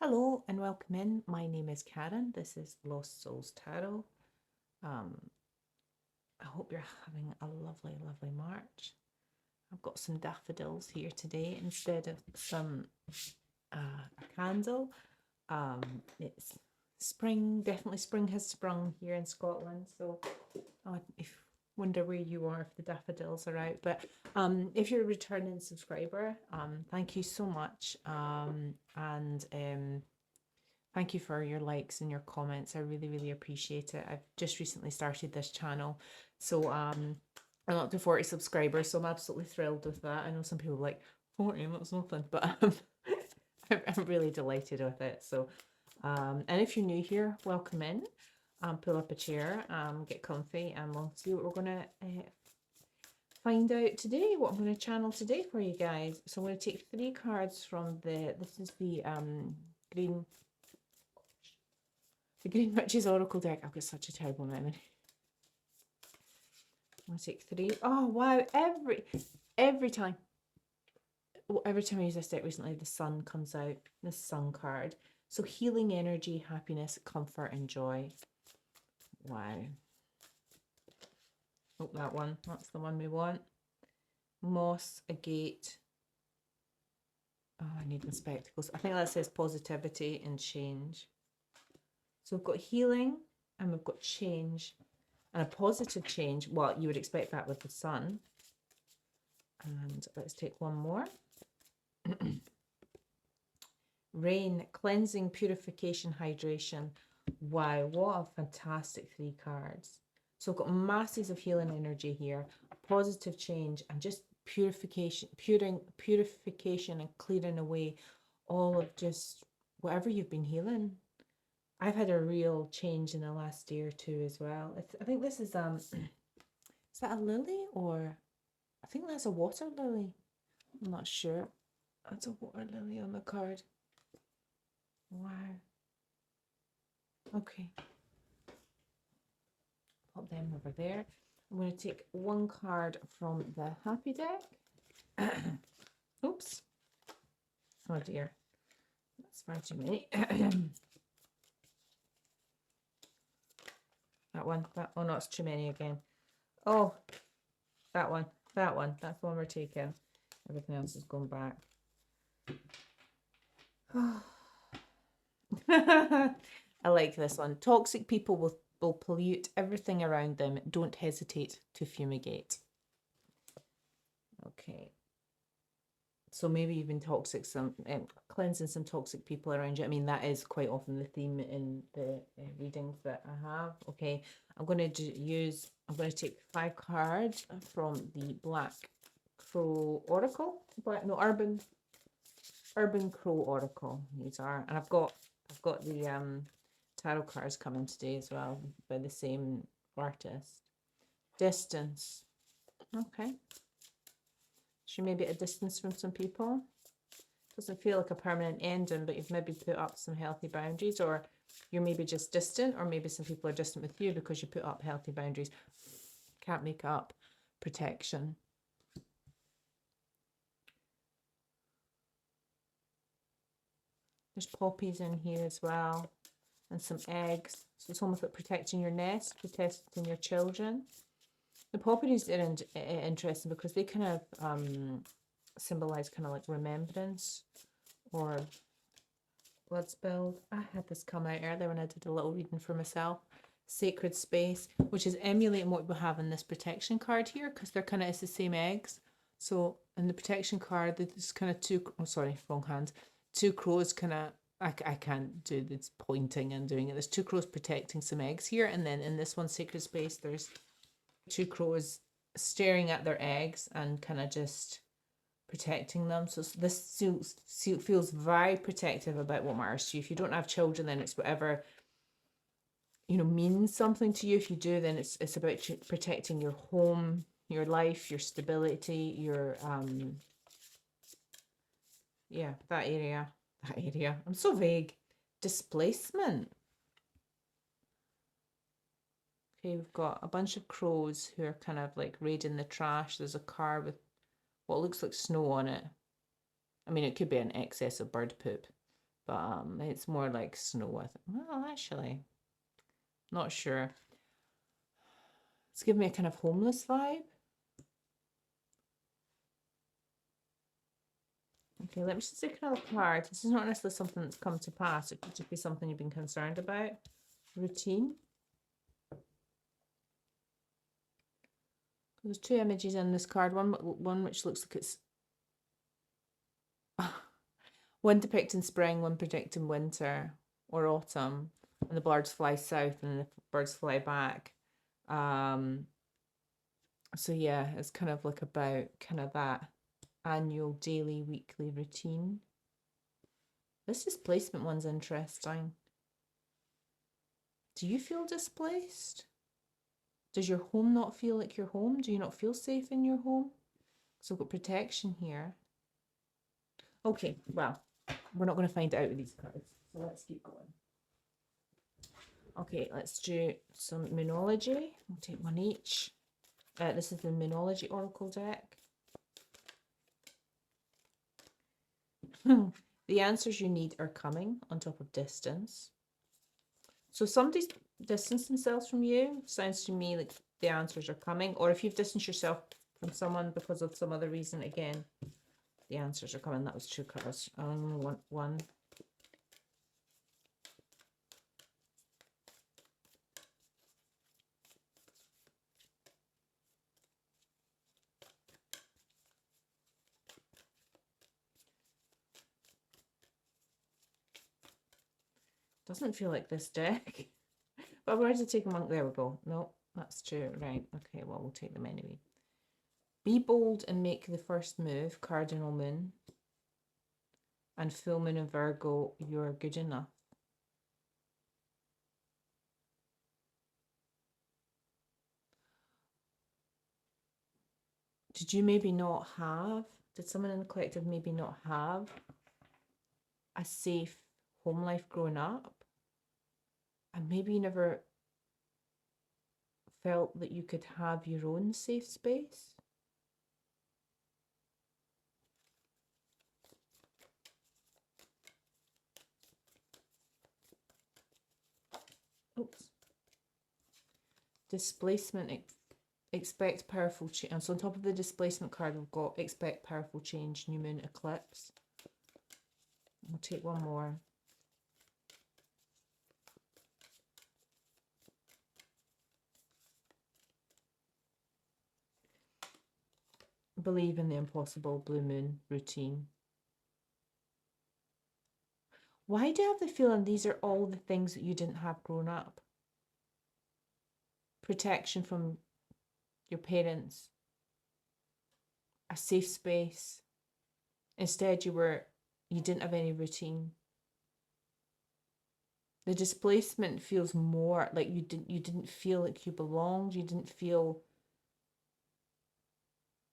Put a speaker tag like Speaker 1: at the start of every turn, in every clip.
Speaker 1: Hello and welcome in. My name is Karen. This is Lost Souls Tarot. Um, I hope you're having a lovely, lovely March. I've got some daffodils here today instead of some a candle. It's spring, definitely spring has sprung here in Scotland. So if wonder where you are if the daffodils are out. But if you're a returning subscriber, thank you so much. Thank you for your likes and your comments. I really, really appreciate it. I've just recently started this channel. So I'm up to 40 subscribers, so I'm absolutely thrilled with that. I know some people are like, 40, that's nothing, but I'm really delighted with it. So, and if you're new here, welcome in. Pull up a chair, get comfy, and we'll see what we're going to find out today, what I'm going to channel today for you guys. So I'm going to take 3 cards from this is the Green Witch's Oracle deck. I've got such a terrible memory. I'm going to take 3. Oh, wow. Every time I use this deck recently, the sun comes out. The sun card. So healing energy, happiness, comfort, and joy. Wow. Oh, that one. That's the one we want. Moss, a gate. Oh, I need my spectacles. I think that says positivity and change. So we've got healing and we've got change. And a positive change, well, you would expect that with the sun. And let's take one more. Rain, cleansing, purification, hydration. Wow, what a fantastic 3 cards. So we've got masses of healing energy here, positive change, and just purification and clearing away all of just whatever you've been healing. I've had a real change in the last year or two as well. I think this is that a lily, or I think that's a water lily. I'm not sure. That's a water lily on the card. Wow. Okay. Pop them over there. I'm going to take 1 card from the happy deck. Oops. Oh dear. That's far too many. That one. Oh no, it's too many again. Oh, that one. That's the one we're taking. Everything else is going back. I like this one. Toxic people will pollute everything around them. Don't hesitate to fumigate. Okay. So maybe you've been cleansing some toxic people around you. I mean, that is quite often the theme in the readings that I have. Okay, I'm going to take 5 cards from the Black Crow Oracle. Urban Crow Oracle. These are, and I've got the tarot cards coming today as well by the same artist. Distance. Okay. So maybe at a distance from some people. Doesn't feel like a permanent ending, but you've maybe put up some healthy boundaries, or you're maybe just distant, or maybe some people are distant with you because you put up healthy boundaries. Can't make up protection. There's poppies in here as well, and some eggs. So it's almost like protecting your nest, protecting your children. The poppies are interesting because they kind of symbolize kind of like remembrance or blood spilled. I had this come out earlier when I did a little reading for myself. Sacred space, which is emulating what we have in this protection card here, because they're kind of, it's the same eggs. So in the protection card, there's kind of 2, oh sorry, wrong hand. 2 crows kind of, I can't do this pointing and doing it. There's 2 crows protecting some eggs here, and then in this one, sacred space, there's 2 crows staring at their eggs and kind of just protecting them. So this feels very protective about what matters to you. If you don't have children, then it's whatever, you know, means something to you. If you do, then it's about protecting your home, your life, your stability, your yeah, that area. I'm so vague. Displacement. Okay, we've got a bunch of crows who are kind of like raiding the trash. There's a car with what looks like snow on it. I mean, it could be an excess of bird poop. but it's more like snow. Well, actually, not sure. It's giving me a kind of homeless vibe. Okay, let me just take another card. This is not necessarily something that's come to pass. It could just be something you've been concerned about. Routine. There's two images in this card. One which looks like it's one depicting spring, one predicting winter or autumn, and the birds fly south and the birds fly back. So yeah, it's kind of like about kind of that annual, daily, weekly routine. This displacement one's interesting. Do you feel displaced? Does your home not feel like your home? Do you not feel safe in your home? So I've got protection here. Okay, well, we're not going to find out with these cards. So let's keep going. Okay, let's do some Moonology. We'll take one each. This is the Moonology Oracle deck. The answers you need are coming on top of distance. So somebody's distanced themselves from you. Sounds to me like the answers are coming. Or if you've distanced yourself from someone because of some other reason, again, the answers are coming. That was two cards. I only want one. Doesn't feel like this deck. But where to take them on? There we go. No, that's true. Right. Okay, well, we'll take them anyway. Be bold and make the first move, Cardinal Moon. And Full Moon in Virgo, you're good enough. Did you maybe not have, did someone in the collective maybe not have a safe home life growing up? And maybe you never felt that you could have your own safe space? Oops. Displacement, expect powerful change. And so on top of the displacement card, we've got expect powerful change, new moon eclipse. We'll take one more. Believe in the impossible, blue moon routine. Why do I have the feeling these are all the things that you didn't have growing up? Protection from your parents, a safe space. Instead, you didn't have any routine. The displacement feels more like you didn't feel like you belonged. You didn't feel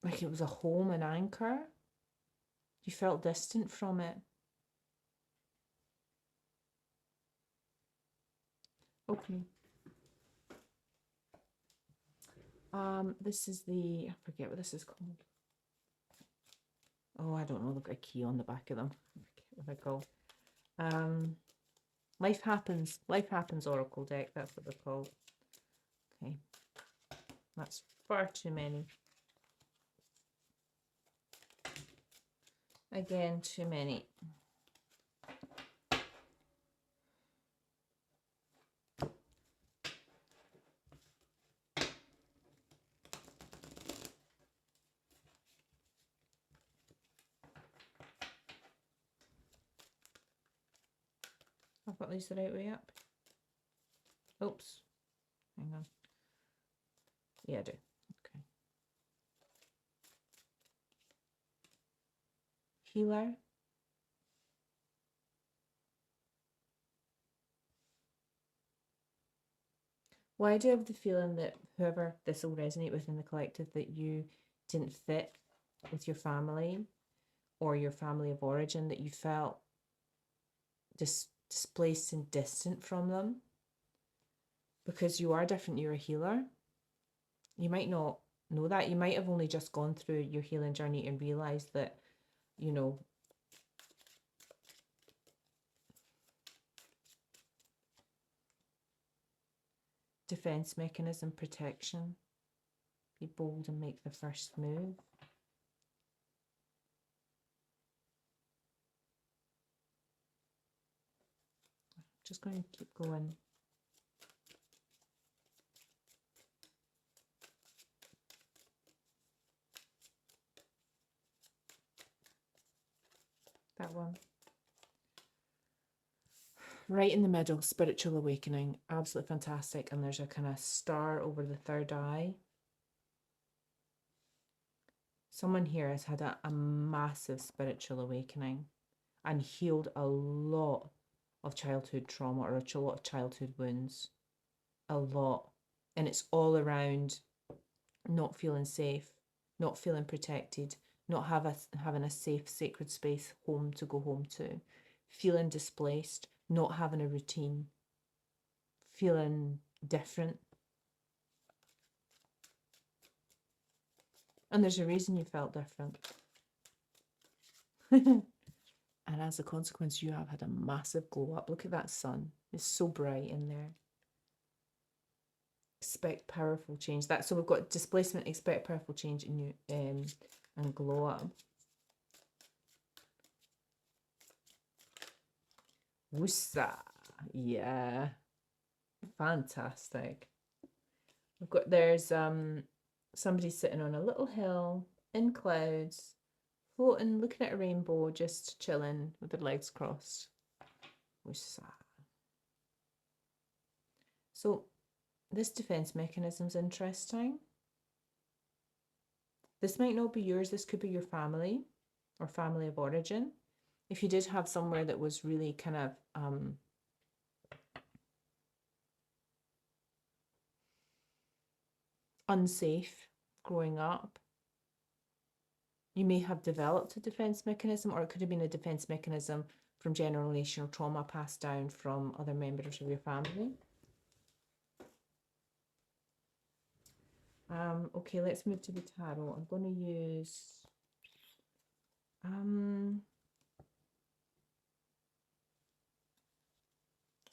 Speaker 1: like it was a home, an anchor. You felt distant from it. Okay. This is I forget what this is called. Oh, I don't know. Look, a key on the back of them. I forget what they're called. Life Happens. Life Happens Oracle deck. That's what they're called. Okay. That's far too many. Again, too many. I've got these the right way up. Oops. Hang on. Yeah, I do. Okay. Healer. Why do I have the feeling that whoever this will resonate with in the collective, that you didn't fit with your family or your family of origin, that you felt displaced and distant from them? Because you are different, you're a healer. You might not know that. You might have only just gone through your healing journey and realised that, you know, Defense mechanism, protection. Be bold and make the first move. Just going to keep going. That one. Right in the middle, spiritual awakening. Absolutely fantastic. And there's a kind of star over the third eye. Someone here has had a massive spiritual awakening and healed a lot of childhood trauma or a lot of childhood wounds. A lot. And it's all around not feeling safe, not feeling protected, not having a safe, sacred space, home to go home to, feeling displaced, not having a routine, feeling different. And there's a reason you felt different. And as a consequence, you have had a massive glow up. Look at that sun. It's so bright in there. Expect powerful change. So we've got displacement, expect powerful change in you, and glow up. Woosa. Yeah. Fantastic. There's somebody sitting on a little hill in clouds, floating, looking at a rainbow, just chilling with their legs crossed. Woosa. So this defense mechanism is interesting. This might not be yours. This could be your family or family of origin. If you did have somewhere that was really kind of unsafe growing up, you may have developed a defense mechanism, or it could have been a defense mechanism from generational trauma passed down from other members of your family. Okay, let's move to the tarot. I'm going to use do I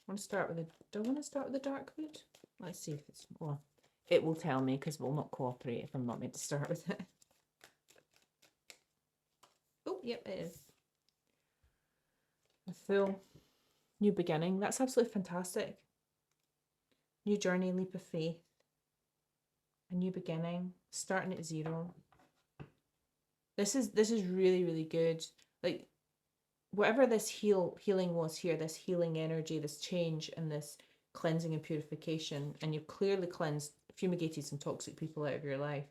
Speaker 1: want to start with the Darkwood? Let's see if it's, well, it will tell me because it will not cooperate if I'm not meant to start with it. Oh, yep, it is. A Fool. New beginning. That's absolutely fantastic. New journey, leap of faith. A new beginning, starting at zero. This is really, really good. Like, whatever this healing was here, this healing energy, this change and this cleansing and purification, and you've clearly cleansed, fumigated some toxic people out of your life.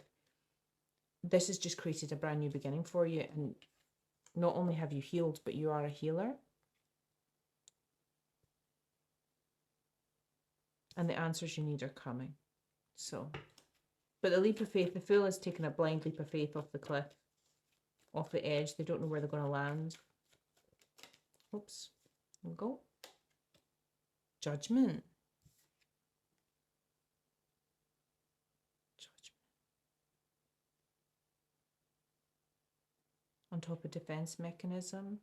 Speaker 1: This has just created a brand new beginning for you, and not only have you healed, but you are a healer. And the answers you need are coming. So, but the leap of faith, the Fool has taken a blind leap of faith off the cliff, off the edge. They don't know where they're going to land. Oops. There we go. Judgment. On top of defense mechanism.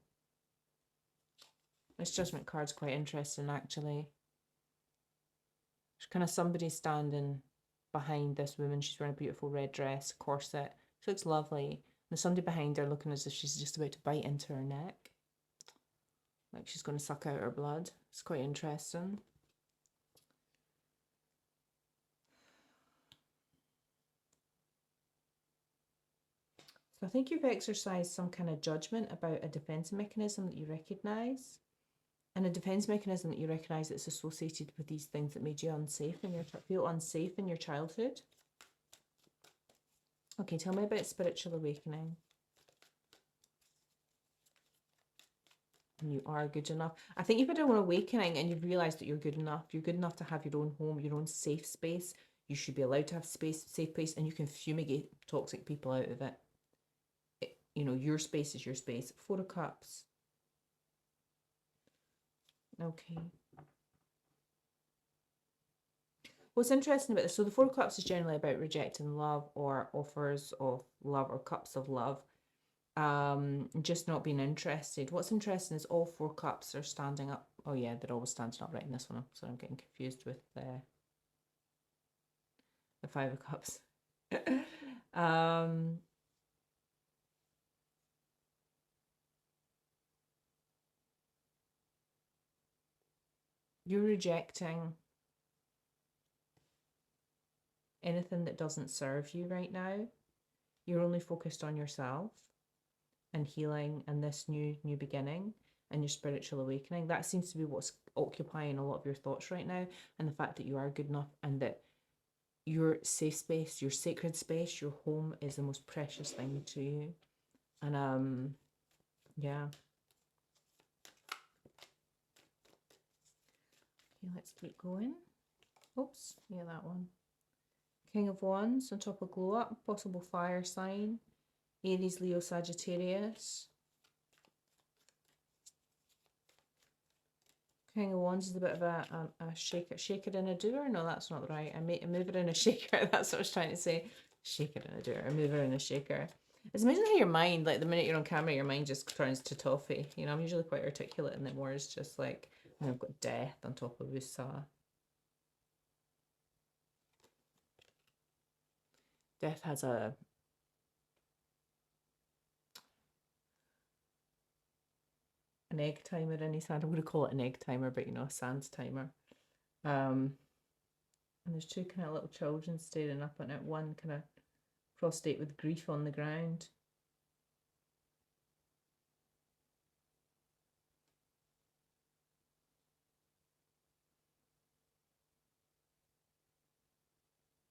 Speaker 1: This Judgment card's quite interesting, actually. There's kind of somebody standing behind this woman. She's wearing a beautiful red dress, corset. She looks lovely. There's somebody behind her looking as if she's just about to bite into her neck. Like she's going to suck out her blood. It's quite interesting. So I think you've exercised some kind of judgment about a defense mechanism that you recognize. And a defense mechanism that you recognize that's associated with these things that made you unsafe and feel unsafe in your childhood. Okay, tell me about spiritual awakening. And you are good enough. I think you've had an awakening and you've realized that you're good enough. You're good enough to have your own home, your own safe space. You should be allowed to have safe place, and you can fumigate toxic people out of it. You know, your space is your space. 4 of Cups. Okay. What's interesting about this, so the 4 of Cups is generally about rejecting love or offers of love or cups of love. Just not being interested. What's interesting is all 4 cups are standing up. Oh yeah, they're always standing up right in this one, so I'm getting confused with the The Five of Cups. um, you're rejecting anything that doesn't serve you right now. You're only focused on yourself and healing and this new beginning and your spiritual awakening. That seems to be what's occupying a lot of your thoughts right now, and the fact that you are good enough and that your safe space, your sacred space, your home is the most precious thing to you. And yeah. Okay, let's keep going. Oops, yeah, that one. King of Wands on top of Glow Up, possible fire sign. Aries, Leo, Sagittarius. King of Wands is a bit of a shaker and a doer. No, that's not right. A mover and a shaker. That's what I was trying to say. Shaker and a doer. A mover and a shaker. It's amazing how your mind, like the minute you're on camera, your mind just turns to toffee. You know, I'm usually quite articulate, and then more is just like, and I've got death on top of Usa. Death has an egg timer in his hand. I'm going to call it an egg timer, but you know, a sand timer. And there's two kind of little children staring up at it. One kind of prostrate with grief on the ground.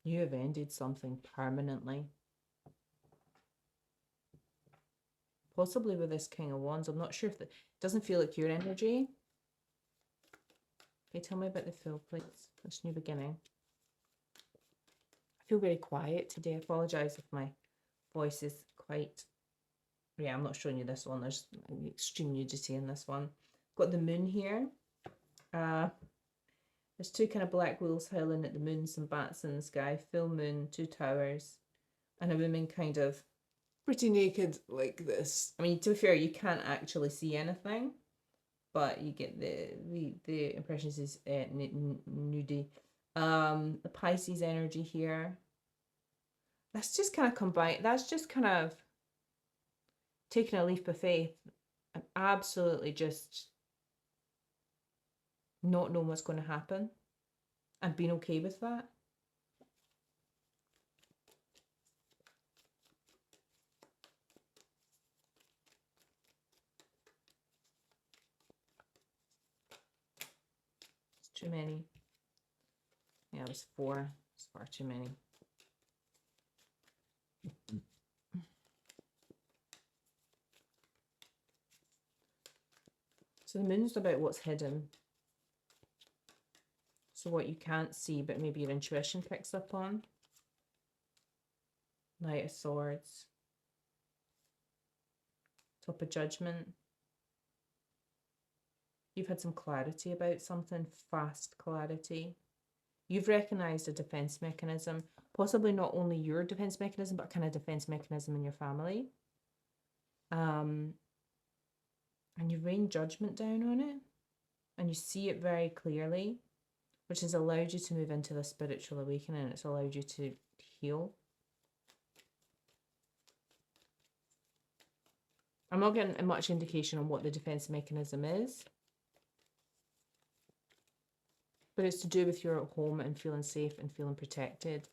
Speaker 1: You have ended something permanently. Possibly with this King of Wands. I'm not sure if it doesn't feel like your energy. Okay, tell me about the Fool, please. This new beginning. I feel very quiet today. I apologise if my voice is quite... Yeah, I'm not showing you this one. There's extreme nudity in this one. Got the moon here. There's two kind of black wolves howling at the moon, some bats in the sky, full moon, two towers, and a woman kind of pretty naked like this. I mean, to be fair, you can't actually see anything, but you get the impressions is nudie. The Pisces energy here. That's just kind of combined. That's just kind of taking a leap of faith and absolutely just not knowing what's going to happen and being okay with that. It's too many. Yeah, it was 4. It's far too many. So the moon's about what's hidden. So what you can't see, but maybe your intuition picks up on. Knight of Swords. Top of Judgment. You've had some clarity about something, fast clarity. You've recognized a defense mechanism, possibly not only your defense mechanism, but kind of defense mechanism in your family. And you've rained judgment down on it, and you see it very clearly, which has allowed you to move into the spiritual awakening. It's allowed you to heal. I'm not getting much indication on what the defense mechanism is, but it's to do with your home and feeling safe and feeling protected.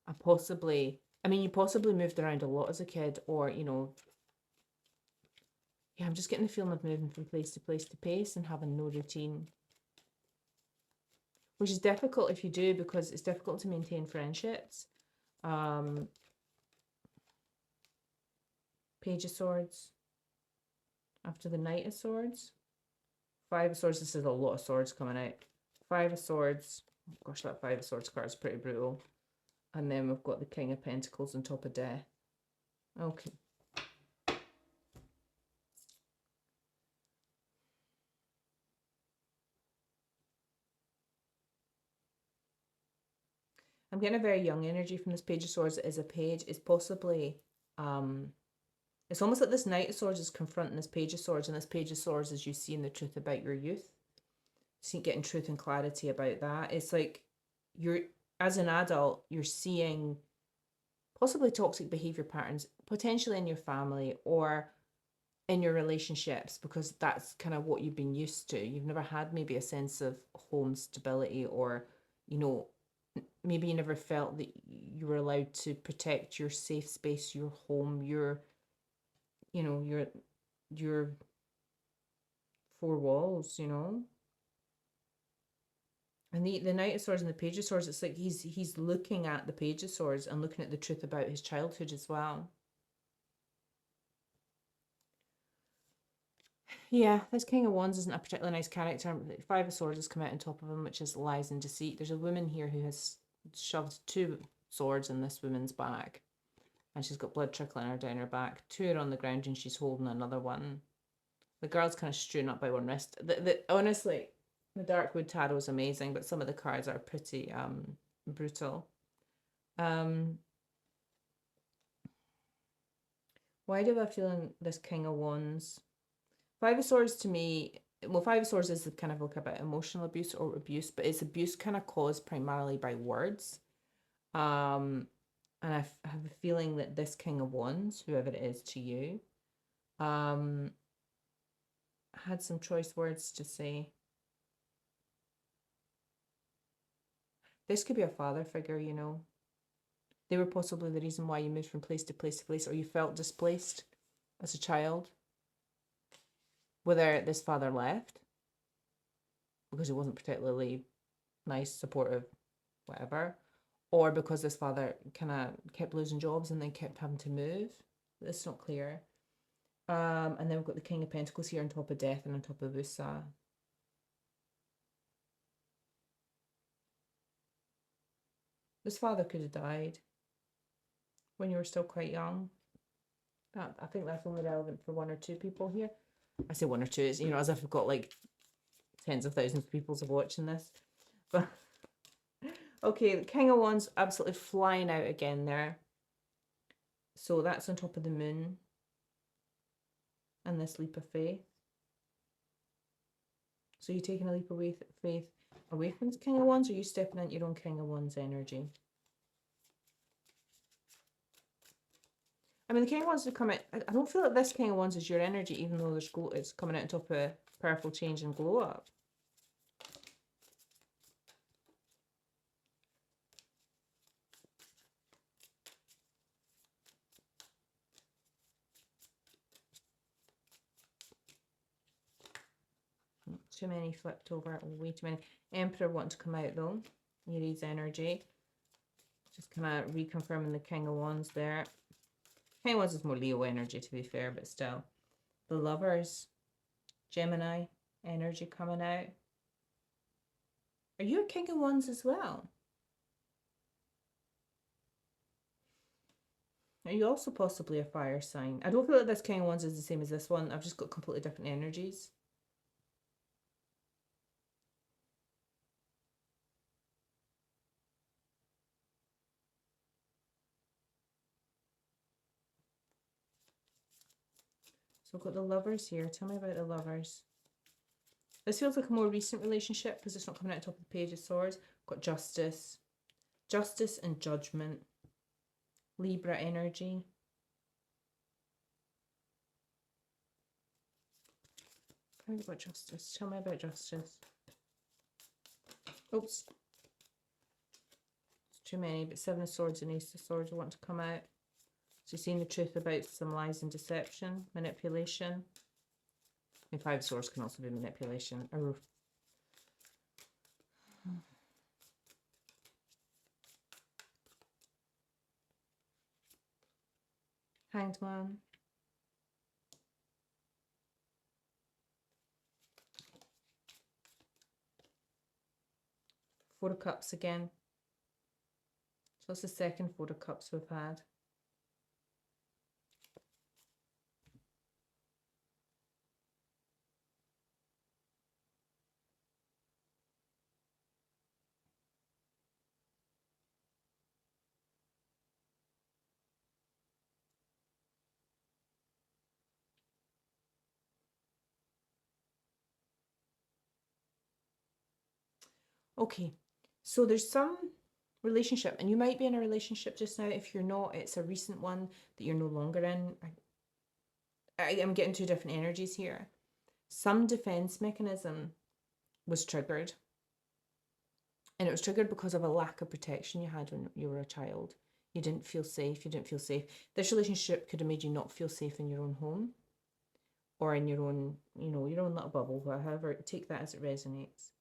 Speaker 1: And possibly, I mean, you possibly moved around a lot as a kid, or, you know, yeah, I'm just getting the feeling of moving from place to place to place and having no routine. Which is difficult if you do, because it's difficult to maintain friendships. Page of Swords. After the Knight of Swords. 5 of Swords. This is a lot of swords coming out. 5 of Swords. Oh gosh, that 5 of Swords card is pretty brutal. And then we've got the King of Pentacles on top of Death. Okay. I'm getting a very young energy from this Page of Swords. It is a page. It's possibly, it's almost like this Knight of Swords is confronting this Page of Swords, and this Page of Swords is you seeing the truth about your youth. See, getting truth and clarity about that. It's like as an adult, you're seeing possibly toxic behavior patterns, potentially in your family or in your relationships, because that's kind of what you've been used to. You've never had maybe a sense of home stability, or, you know, maybe you never felt that you were allowed to protect your safe space, your home, your, you know, your four walls, you know. And the Knight of Swords and the Page of Swords, it's like he's looking at the Page of Swords and looking at the truth about his childhood as well. Yeah, this King of Wands isn't a particularly nice character. Five of Swords has come out on top of him, which is lies and deceit. There's a woman here who has shoved two swords in this woman's back, and she's got blood trickling her down her back. Two are on the ground, and she's holding another one. The girl's kind of strewn up by one wrist. Honestly, the Darkwood Tarot is amazing, but some of the cards are pretty brutal. Why do I feel this King of Wands? Five of Swords to me, well, Five of Swords is kind of like about emotional abuse or abuse, but it's abuse kind of caused primarily by words. And I have a feeling that this King of Wands, whoever it is to you, had some choice words to say. This could be a father figure, you know. They were possibly the reason why you moved from place to place to place, or you felt displaced as a child. Whether this father left because he wasn't particularly nice, supportive, whatever, or because this father kind of kept losing jobs and then kept having to move. It's not clear. And then we've got the King of Pentacles here on top of Death and on top of Usa. This father could have died when you were still quite young. I think that's only relevant for one or two people here. I say one or two, you know, as if I've got like tens of thousands of people watching this. But okay, the King of Wands absolutely flying out again there. So that's on top of the moon and this leap of faith. So you're taking a leap of faith away from this King of Wands, or are you stepping into your own King of Wands energy? I mean, the King of Wands to come out. I don't feel like this King of Wands is your energy, even though there's glow. It's coming out on top of Powerful Change and Glow Up. Too many flipped over, way too many. Emperor wanting to come out though. Aries energy. Just kind of reconfirming the King of Wands there. King of Wands is more Leo energy, to be fair, but still. The Lovers. Gemini energy coming out. Are you a King of Wands as well? Are you also possibly a fire sign? I don't feel like this King of Wands is the same as this one. I've just got completely different energies. So I've got the Lovers here. Tell me about the Lovers. This feels like a more recent relationship because it's not coming out on top of the Page of Swords. Got Justice. Justice and Judgment. Libra energy. Tell me about Justice. Tell me about Justice. Oops. It's too many, but Seven of Swords and Ace of Swords want to come out. So seeing the truth about some lies and deception, manipulation. And Five of Swords can also be manipulation. Hanged Man. Four of Cups again. So that's the second Four of Cups we've had. Okay, so there's some relationship. And you might be in a relationship just now. If you're not, it's a recent one that you're no longer in. I'm getting two different energies here. Some defense mechanism was triggered. And it was triggered because of a lack of protection you had when you were a child. You didn't feel safe. You didn't feel safe. This relationship could have made you not feel safe in your own home or in your own, your own little bubble, however, take that as it resonates.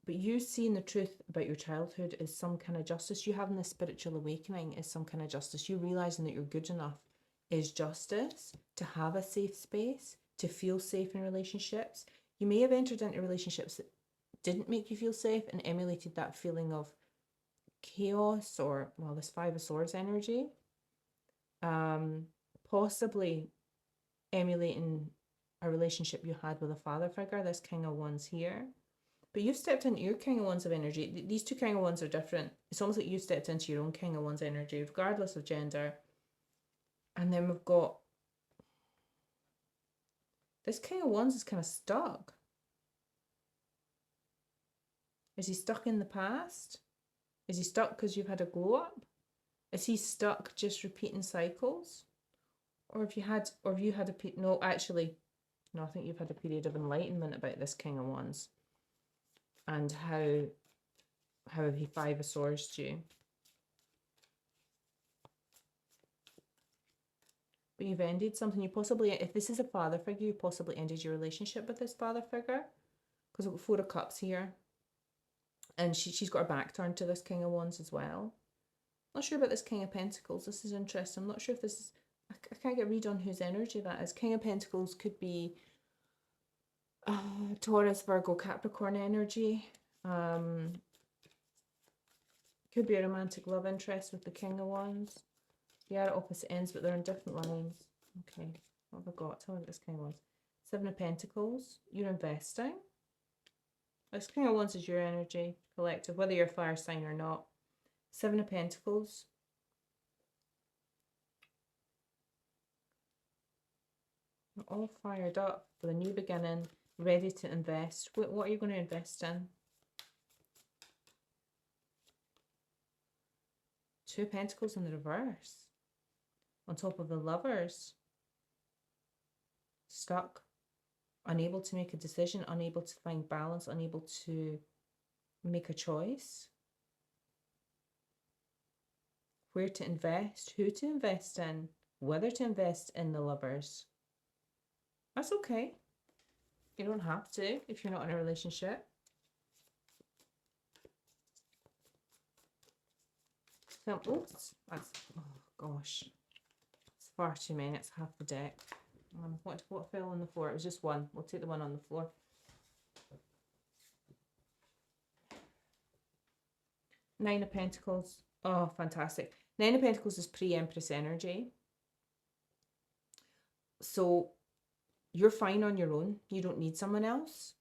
Speaker 1: But you seeing the truth about your childhood is some kind of justice. You having this spiritual awakening is some kind of justice. You realizing that you're good enough is justice. To have a safe space, to feel safe in relationships. You may have entered into relationships that didn't make you feel safe and emulated that feeling of chaos or, well, this Five of Swords energy. Possibly emulating a relationship you had with a father figure, this King of Wands here. But you've stepped into your King of Wands of energy. These two King of Wands are different. It's almost like you stepped into your own King of Wands energy, regardless of gender. And then we've got this King of Wands is kind of stuck. Is he stuck in the past? Is he stuck because you've had a glow up? Is he stuck just repeating cycles? Or have you had a no, actually, no, I think you've had a period of enlightenment about this King of Wands. And how he Five of Swords you. But you've ended something. You possibly, if this is a father figure, you possibly ended your relationship with this father figure. Because I've got Four of Cups here. And she's got her back turned to this King of Wands as well. Not sure about this King of Pentacles. This is interesting. I'm not sure if this is, I can't get a read on whose energy that is. King of Pentacles could be Taurus, Virgo, Capricorn energy. Could be a romantic love interest with the King of Wands. They are at opposite ends, but they're on different lines. Okay, what have I got? Tell me what this King of Wands. Seven of Pentacles. You're investing. This King of Wands is your energy, collective, whether you're a fire sign or not. Seven of Pentacles. You're all fired up for the new beginning, ready to invest. What are you going to invest in? Two of Pentacles in the reverse. On top of the Lovers. Stuck. Unable to make a decision, unable to find balance, unable to make a choice. Where to invest, who to invest in, whether to invest in the Lovers. That's okay. You don't have to if you're not in a relationship. So, oops, that's, oh gosh. It's far too many, it's half the deck. What fell on the floor? It was just one. We'll take the one on the floor. Nine of Pentacles. Oh, fantastic. Nine of Pentacles is pre-Empress energy. So you're fine on your own. You don't need someone else.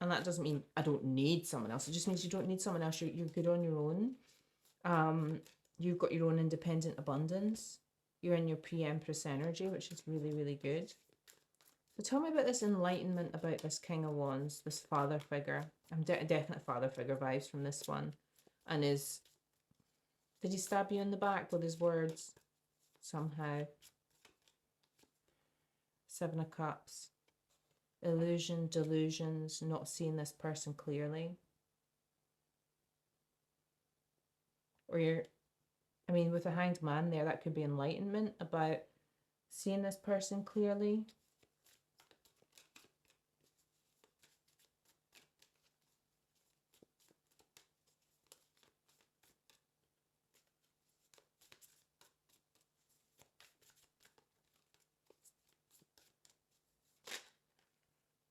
Speaker 1: And that doesn't mean I don't need someone else. It just means you don't need someone else. You're good on your own. You've got your own independent abundance. You're in your pre-Empress energy, which is really, really good. So tell me about this enlightenment about this King of Wands, this father figure. I'm definite father figure vibes from this one. And did he stab you in the back with his words? Somehow. Seven of Cups. Illusion, delusions, not seeing this person clearly. Or with a Hanged Man there, that could be enlightenment about seeing this person clearly.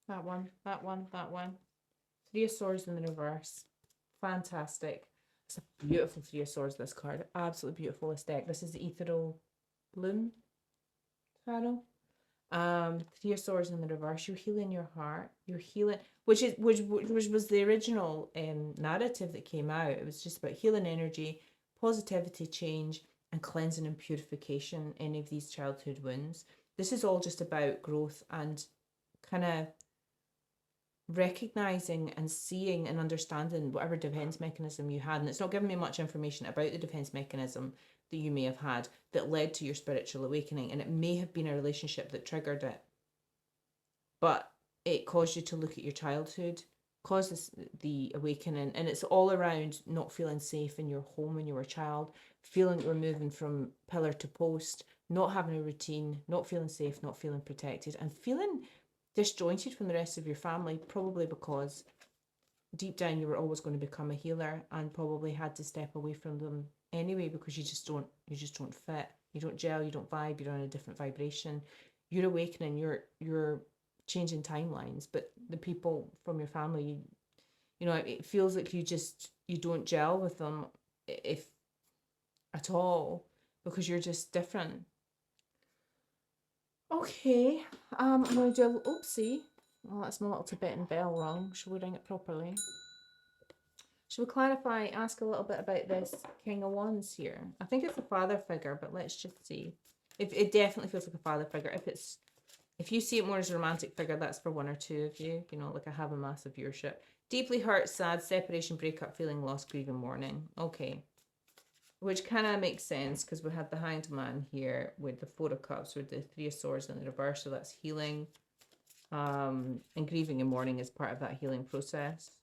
Speaker 1: That one, that one, that one. Three of Swords in the reverse. Fantastic. It's a beautiful Three of Swords, this card. Absolutely beautiful, this deck. This is the Ethereal Bloom Tarot. Three of Swords in the reverse. You're healing your heart. You're healing, which was the original narrative that came out. It was just about healing energy, positivity, change, and cleansing and purification any of these childhood wounds. This is all just about growth and kind of recognizing and seeing and understanding whatever defense mechanism you had. And it's not giving me much information about the defense mechanism that you may have had that led to your spiritual awakening. And it may have been a relationship that triggered it, but it caused you to look at your childhood, causes the awakening. And it's all around not feeling safe in your home when you were a child, feeling you were moving from pillar to post, not having a routine, not feeling safe, not feeling protected, and feeling disjointed from the rest of your family, probably because deep down you were always going to become a healer and probably had to step away from them anyway, because you just don't fit, you don't gel, you don't vibe, you're on a different vibration. You're awakening, you're changing timelines, but the people from your family, it feels like you don't gel with them, if at all, because you're just different. Okay, I'm going to do a little oopsie. Oh, that's my little Tibetan bell wrong. Should we ring it properly? Should we ask a little bit about this King of Wands here? I think it's a father figure, but let's just see. If it definitely feels like a father figure. If you see it more as a romantic figure, that's for one or two of you. Like I have a massive viewership. Deeply hurt, sad, separation, breakup, feeling lost, grieving, mourning. Okay. Which kind of makes sense because we had the Hanged Man here with the Four of Cups with the Three of Swords in the reverse, so that's healing. And grieving and mourning is part of that healing process.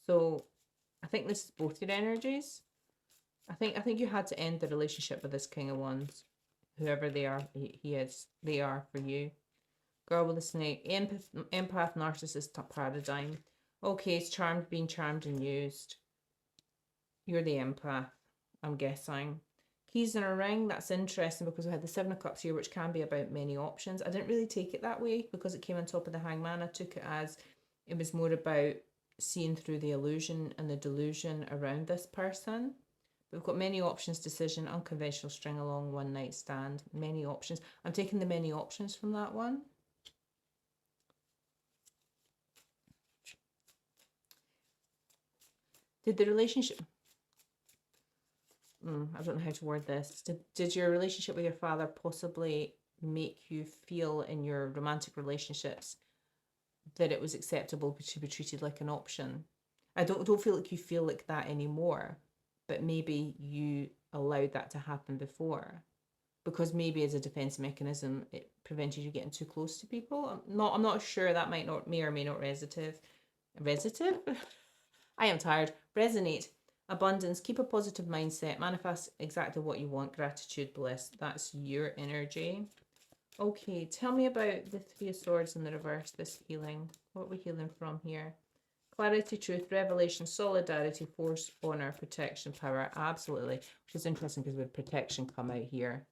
Speaker 1: So I think this is both your energies. I think you had to end the relationship with this King of Wands. Whoever they are, they are for you. Girl with a snake, empath, narcissist paradigm. Okay, it's being charmed and used. You're the empath, I'm guessing. Keys in a ring, that's interesting because we had the Seven of Cups here, which can be about many options. I didn't really take it that way because it came on top of the Hangman. I took it as it was more about seeing through the illusion and the delusion around this person. We've got many options, decision, unconventional, string along, one night stand, many options. I'm taking the many options from that one. Did the relationship... I don't know how to word this. Did your relationship with your father possibly make you feel in your romantic relationships that it was acceptable to be treated like an option? I don't feel like you feel like that anymore, but maybe you allowed that to happen before because maybe as a defense mechanism it prevented you getting too close to people. I'm not sure. That may or may not resonate. I am tired. Resonate. Abundance, keep a positive mindset, manifest exactly what you want, gratitude, bliss. That's your energy. Okay, tell me about the Three of Swords in the reverse, this healing. What are we healing from here? Clarity, truth, revelation, solidarity, force, honor, protection, power. Absolutely. Which is interesting because with protection come out here.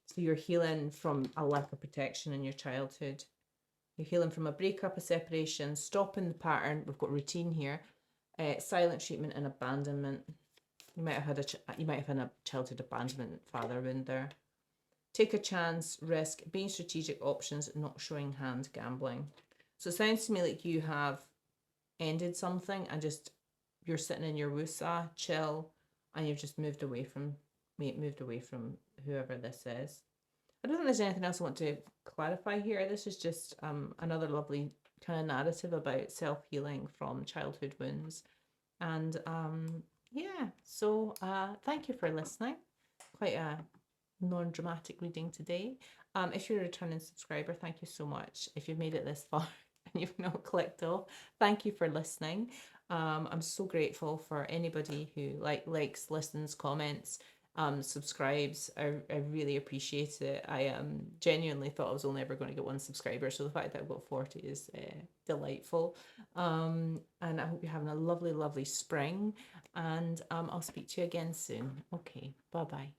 Speaker 1: So you're healing from a lack of protection in your childhood. You're healing from a breakup, a separation, stopping the pattern. We've got routine here. Silent treatment and abandonment. You might have had a childhood abandonment father wound there. Take a chance, risk, being strategic options, not showing hand, gambling. So it sounds to me like you have ended something and you're sitting in your wusa, chill, and you've just moved away from whoever this is. I don't think there's anything else I want to clarify here. This is just another lovely kind of narrative about self-healing from childhood wounds. And yeah, so thank you for listening. Quite a non-dramatic reading today. If you're a returning subscriber, thank you so much. If you've made it this far and you've not clicked off, thank you for listening. I'm so grateful for anybody who likes, listens, comments, subscribes. I really appreciate it. I genuinely thought I was only ever going to get one subscriber, so the fact that I've got 40 is delightful. And I hope you're having a lovely spring, and I'll speak to you again soon. Okay, bye bye.